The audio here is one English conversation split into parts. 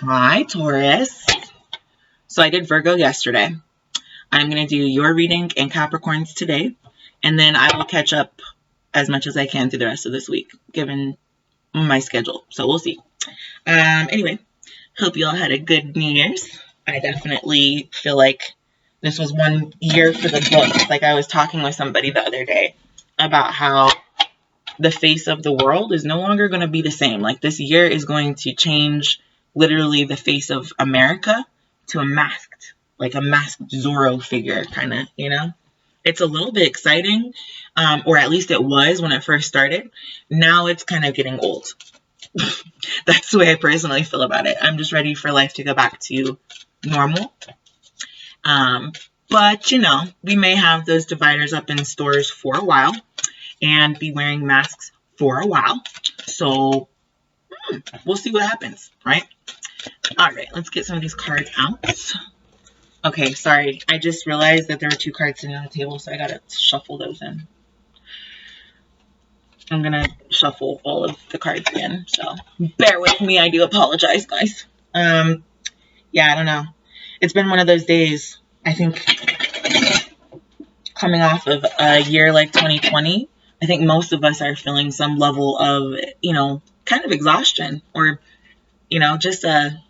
Hi, Taurus. So I did Virgo yesterday. I'm going to do your reading and Capricorns today. And then I will catch up as much as I can through the rest of this week, given my schedule. So we'll see. Anyway, hope you all had a good New Year's. I definitely feel like this was one year for the books. Like I was talking with somebody the other day about how the face of the world is no longer going to be the same. Like this year is going to change literally the face of America to a masked Zorro figure kind of, you know? It's a little bit exciting, or at least it was when it first started. Now it's kind of getting old. That's the way I personally feel about it. I'm just ready for life to go back to normal. But, you know, we may have those dividers up in stores for a while and be wearing masks for a while. So we'll see what happens, right? All right, let's get some of these cards out. Okay, sorry. I just realized that there were two cards sitting on the table, so I got to shuffle those in. I'm going to shuffle all of the cards in, so bear with me. I do apologize, guys. Yeah, I don't know. It's been one of those days, I think, coming off of a year like 2020. I think most of us are feeling some level of, you know, kind of exhaustion or, you know, just a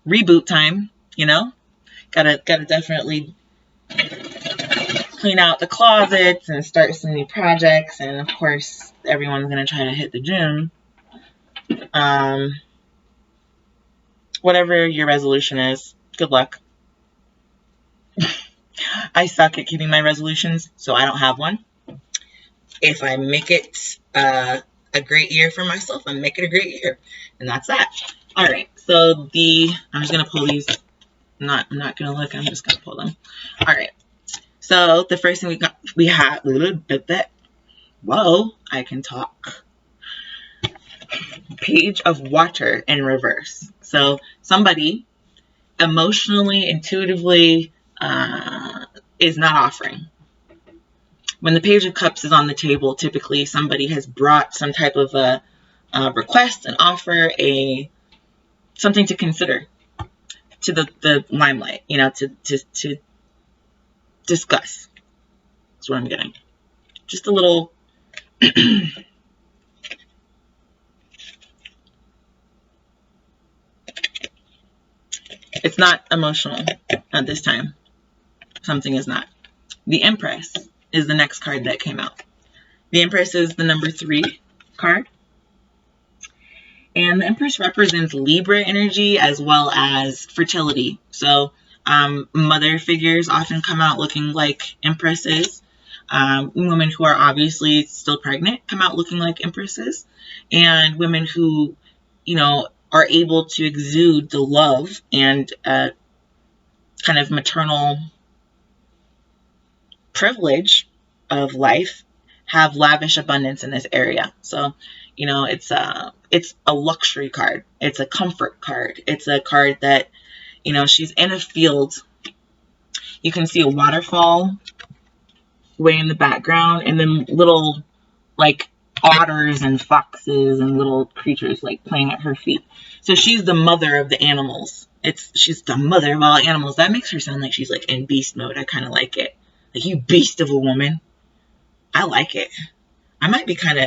reboot time, you know, gotta definitely clean out the closets and start some new projects. And of course, everyone's going to try to hit the gym. Whatever your resolution is, good luck. I suck at keeping my resolutions, so I don't have one. If I make it a great year for myself, I make it a great year. And that's that. All right. So I'm just going to pull these. I'm not going to look. I'm just going to pull them. All right. So the first thing we have, whoa, I can talk. Page of Water in reverse. So somebody emotionally, intuitively is not offering. When the Page of Cups is on the table, typically somebody has brought some type of a request, an offer, something to consider to the limelight, you know, to discuss. That's what I'm getting. Just a little it's not emotional at this time. Something is not. The Empress is the next card that came out. The Empress is the number 3 card. And the Empress represents Libra energy as well as fertility. So mother figures often come out looking like empresses. Women who are obviously still pregnant come out looking like empresses. And women who, you know, are able to exude the love and kind of maternal privilege of life have lavish abundance in this area. So, you know, it's a luxury card. It's a comfort card. It's a card that, you know, she's in a field. You can see a waterfall way in the background, and then little like otters and foxes and little creatures like playing at her feet. So she's the mother of the animals. She's the mother of all animals. That makes her sound like she's like in beast mode. I kind of like it. Like, you beast of a woman. I like it. That might be kind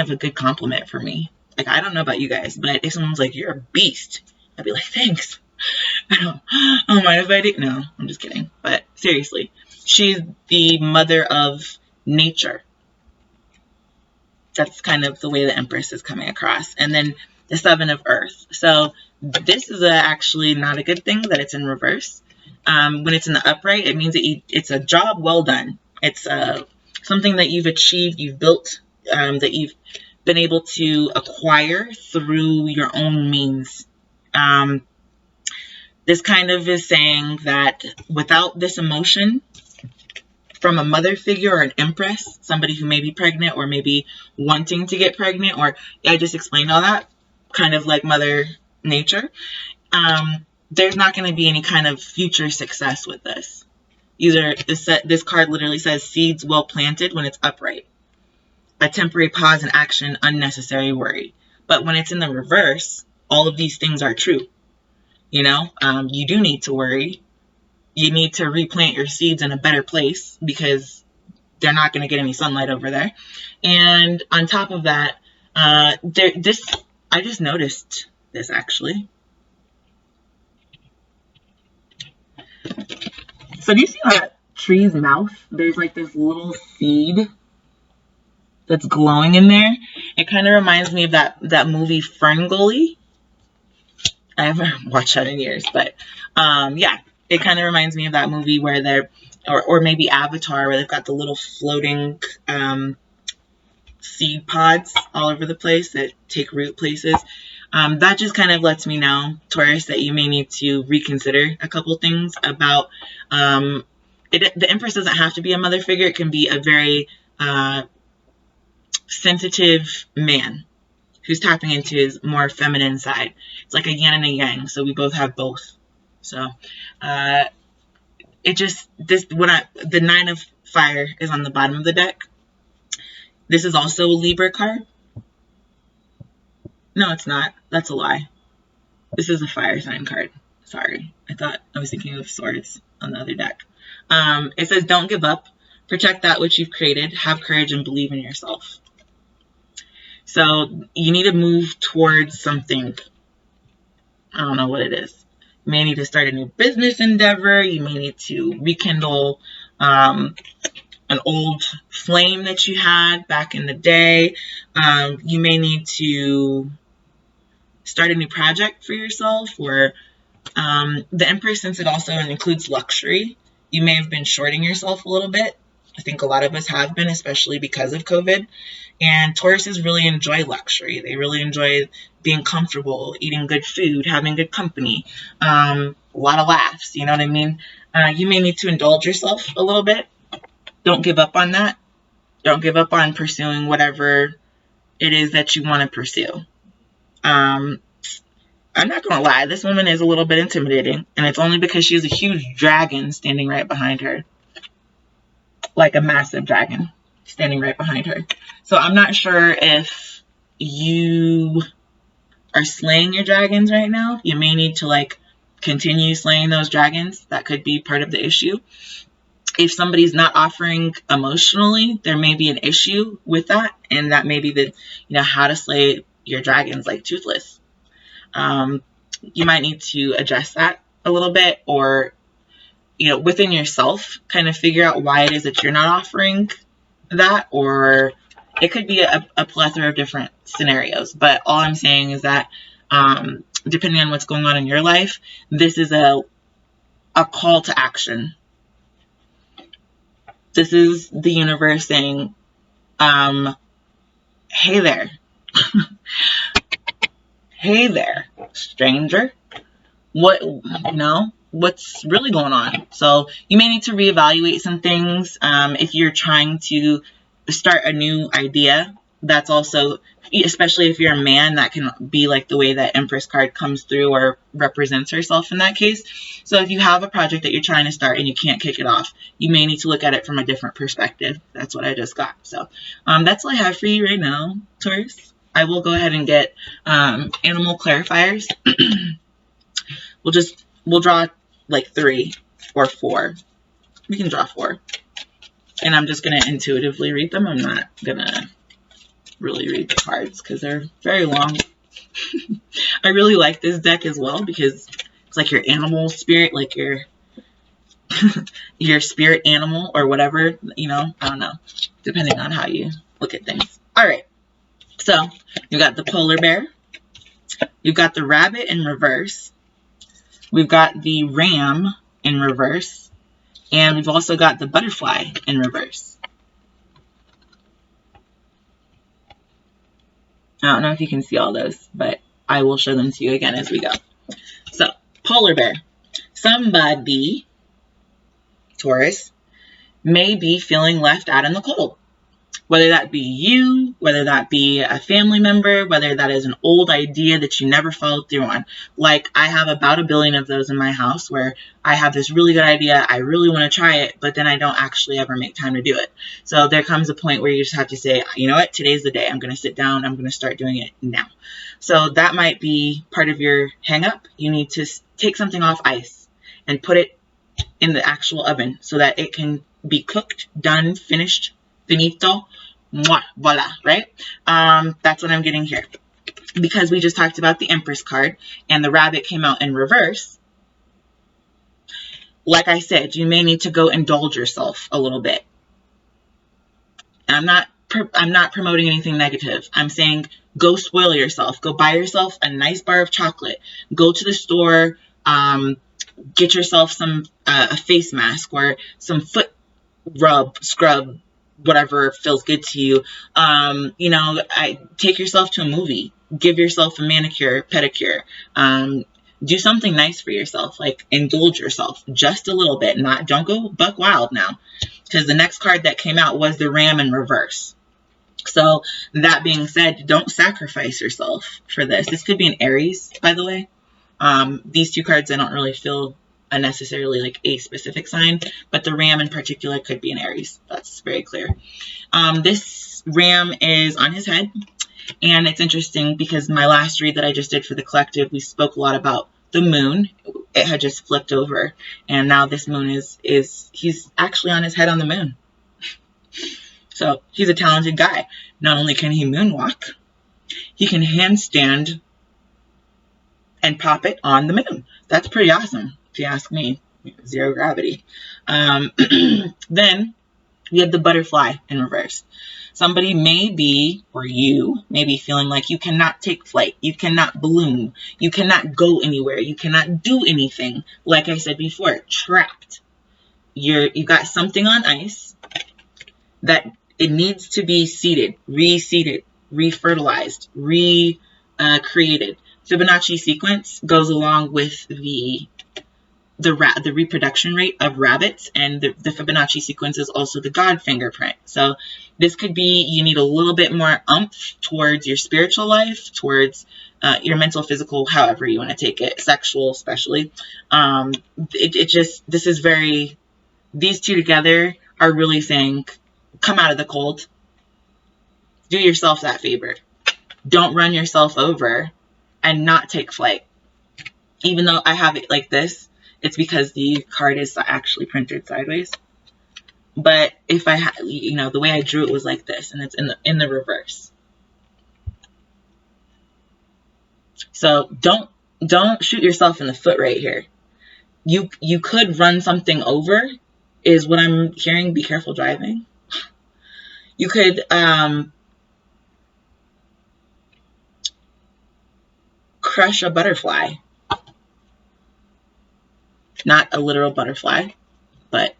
of a good compliment for me. Like, I don't know about you guys, but if someone's like, you're a beast, I'd be like, thanks. I don't mind if I do. No, I'm just kidding. But seriously, she's the mother of nature. That's kind of the way the Empress is coming across. And then the 7 of Earth. So this is actually not a good thing that it's in reverse. When it's in the upright, it means that it's a job well done. It's something that you've achieved, you've built, that you've been able to acquire through your own means. This kind of is saying that without this emotion from a mother figure or an empress, somebody who may be pregnant or maybe wanting to get pregnant, or I just explained all that, kind of like Mother Nature, there's not going to be any kind of future success with this. This card literally says seeds well planted when it's upright. A temporary pause in action, unnecessary worry. But when it's in the reverse, all of these things are true. You know, you do need to worry. You need to replant your seeds in a better place because they're not going to get any sunlight over there. And on top of that, I just noticed this actually. So do you see that tree's mouth? There's like this little seed that's glowing in there. It kind of reminds me of that movie Ferngully. I haven't watched that in years, but yeah, it kind of reminds me of that movie where they're, or maybe Avatar, where they've got the little floating seed pods all over the place that take root places. That just kind of lets me know, Taurus, that you may need to reconsider a couple things about the Empress doesn't have to be a mother figure. It can be a very sensitive man who's tapping into his more feminine side. It's like a yin and a yang, so we both have both. So the 9 of fire is on the bottom of the deck. This is also a Libra card. No, it's not. That's a lie. This is a fire sign card. Sorry. I was thinking of swords on the other deck. It says, don't give up. Protect that which you've created. Have courage and believe in yourself. So you need to move towards something. I don't know what it is. You may need to start a new business endeavor. You may need to rekindle an old flame that you had back in the day. You may need to start a new project for yourself, or the Empress, since it also includes luxury, you may have been shorting yourself a little bit. I think a lot of us have been, especially because of COVID. And Tauruses really enjoy luxury. They really enjoy being comfortable, eating good food, having good company, a lot of laughs, you know what I mean? You may need to indulge yourself a little bit. Don't give up on that. Don't give up on pursuing whatever it is that you want to pursue. I'm not going to lie. This woman is a little bit intimidating. And it's only because she has a huge dragon standing right behind her. Like a massive dragon standing right behind her. So I'm not sure if you are slaying your dragons right now. You may need to continue slaying those dragons. That could be part of the issue. If somebody's not offering emotionally, there may be an issue with that. And that may be how to slay your dragons like Toothless. You might need to adjust that a little bit, or within yourself, kind of figure out why it is that you're not offering that, or it could be a plethora of different scenarios. But all I'm saying is that depending on what's going on in your life, this is a call to action. This is the universe saying, hey there. Hey there, stranger. What's really going on? So you may need to reevaluate some things. If you're trying to start a new idea, that's also, especially if you're a man, that can be like the way that Empress card comes through or represents herself in that case. So if you have a project that you're trying to start and you can't kick it off, you may need to look at it from a different perspective. That's what I just got. So that's all I have for you right now, Taurus. I will go ahead and get animal clarifiers. We'll draw like 3 or 4. We can draw 4. And I'm just going to intuitively read them. I'm not going to really read the cards because they're very long. I really like this deck as well because it's like your animal spirit, like your spirit animal or whatever, I don't know, depending on how you look at things. All right. So you got the polar bear. You've got the rabbit in reverse. We've got the ram in reverse. And we've also got the butterfly in reverse. I don't know if you can see all those, but I will show them to you again as we go. So, polar bear. Somebody, Taurus, may be feeling left out in the cold. Whether that be you, whether that be a family member, whether that is an old idea that you never followed through on. Like, I have about 1 billion of those in my house where I have this really good idea, I really want to try it, but then I don't actually ever make time to do it. So there comes a point where you just have to say, you know what, today's the day. I'm going to sit down, I'm going to start doing it now. So that might be part of your hang up. You need to take something off ice and put it in the actual oven so that it can be cooked, done, finished, finito, mwah, voila, right? That's what I'm getting here. Because we just talked about the Empress card and the rabbit came out in reverse. Like I said, you may need to go indulge yourself a little bit. And I'm not promoting anything negative. I'm saying go spoil yourself. Go buy yourself a nice bar of chocolate. Go to the store, get yourself some a face mask or some foot rub, scrub, whatever feels good to you. You know, take yourself to a movie. Give yourself a manicure, pedicure. Do something nice for yourself. Like, indulge yourself just a little bit. Don't go buck wild now. Because the next card that came out was the Ram in reverse. So, that being said, don't sacrifice yourself for this. This could be an Aries, by the way. These two cards I don't really feel necessarily like a specific sign, but the Ram in particular could be an Aries. That's very clear. This Ram is on his head, and it's interesting because my last read that I just did for the collective, we spoke a lot about the moon. It had just flipped over, and now this moon he's actually on his head on the moon. So he's a talented guy. Not only can he moonwalk, he can handstand and pop it on the moon. That's pretty awesome, if you ask me. Zero gravity. Then we have the butterfly in reverse. Somebody may be, or you may be feeling like you cannot take flight. You cannot bloom. You cannot go anywhere. You cannot do anything. Like I said before, trapped. You got something on ice that it needs to be seeded, reseeded, refertilized, recreated. Fibonacci sequence goes along with the reproduction rate of rabbits, and the Fibonacci sequence is also the God fingerprint. So this could be you need a little bit more oomph towards your spiritual life, towards your mental, physical, however you want to take it, sexual especially. These two together are really saying, come out of the cold. Do yourself that favor. Don't run yourself over and not take flight. Even though I have it like this, it's because the card is actually printed sideways. But if I had, the way I drew it was like this, and it's in the reverse. So don't shoot yourself in the foot right here. You could run something over, is what I'm hearing. Be careful driving. You could crush a butterfly. Not a literal butterfly, but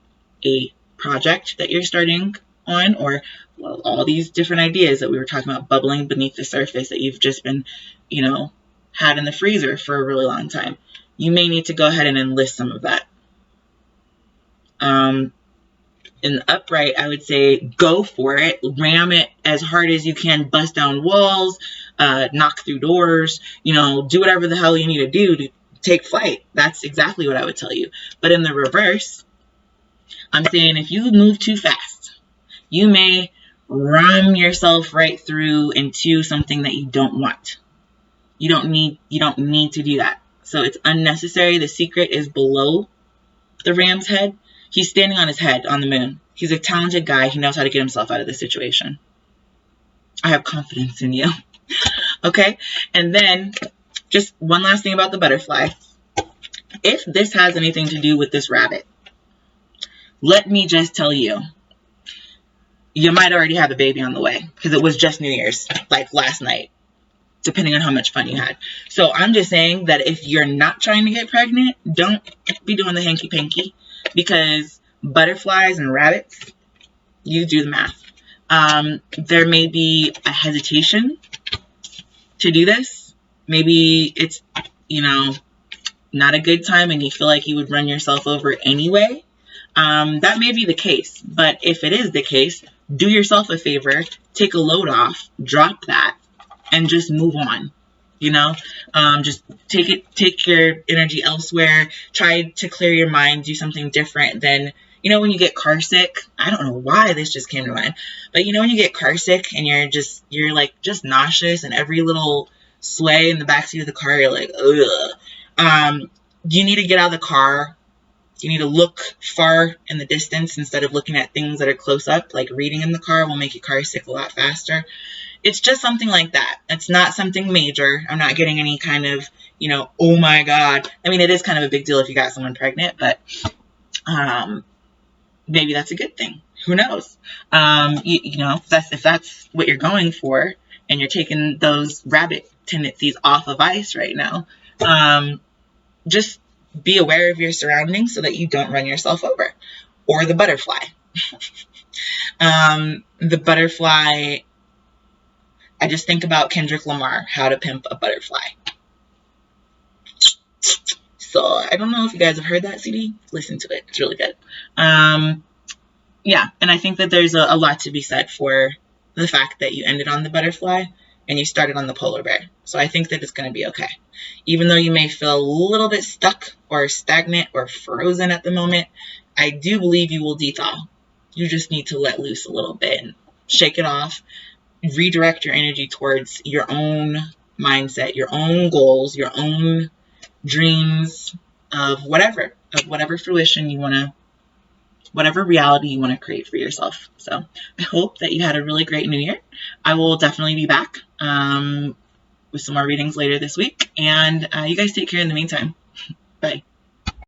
a project that you're starting on, or all these different ideas that we were talking about bubbling beneath the surface that you've just been, had in the freezer for a really long time. You may need to go ahead and enlist some of that. In the upright, I would say go for it. Ram it as hard as you can. Bust down walls, knock through doors, do whatever the hell you need to do to take flight. That's exactly what I would tell you. But in the reverse, I'm saying if you move too fast, you may ram yourself right through into something that you don't want. You don't need to do that. So it's unnecessary. The secret is below the ram's head. He's standing on his head on the moon. He's a talented guy. He knows how to get himself out of this situation. I have confidence in you. Okay? And then, just one last thing about the butterfly. If this has anything to do with this rabbit, let me just tell you, you might already have a baby on the way, because it was just New Year's, like last night, depending on how much fun you had. So I'm just saying that if you're not trying to get pregnant, don't be doing the hanky-panky, because butterflies and rabbits, you do the math. There may be a hesitation to do this. Maybe it's, not a good time and you feel like you would run yourself over anyway. That may be the case. But if it is the case, do yourself a favor, take a load off, drop that, and just move on. You know, just take your energy elsewhere. Try to clear your mind, do something different than, you know, when you get car sick. I don't know why this just came to mind, but you know, when you get car sick and you're like just nauseous, and every little sway in the backseat of the car, you're like, ugh. You need to get out of the car. You need to look far in the distance instead of looking at things that are close up. Like reading in the car will make you car sick a lot faster. It's just something like that. It's not something major. I'm not getting any kind of, you know, oh my God. I mean, it is kind of a big deal if you got someone pregnant, but maybe that's a good thing. Who knows? You know, if that's what you're going for, and you're taking those rabbit tendencies off of ice right now, just be aware of your surroundings so that you don't run yourself over. Or the butterfly. The butterfly, I just think about Kendrick Lamar, How to Pimp a Butterfly. So I don't know if you guys have heard that CD. Listen to it. It's really good. Yeah, and I think that there's a lot to be said for the fact that you ended on the butterfly and you started on the polar bear. So I think that it's going to be okay. Even though you may feel a little bit stuck or stagnant or frozen at the moment, I do believe you will dethaw. You just need to let loose a little bit and shake it off. Redirect your energy towards your own mindset, your own goals, your own dreams of whatever fruition you want to, whatever reality you want to create for yourself. So I hope that you had a really great new year. I will definitely be back with some more readings later this week. And you guys take care in the meantime. Bye.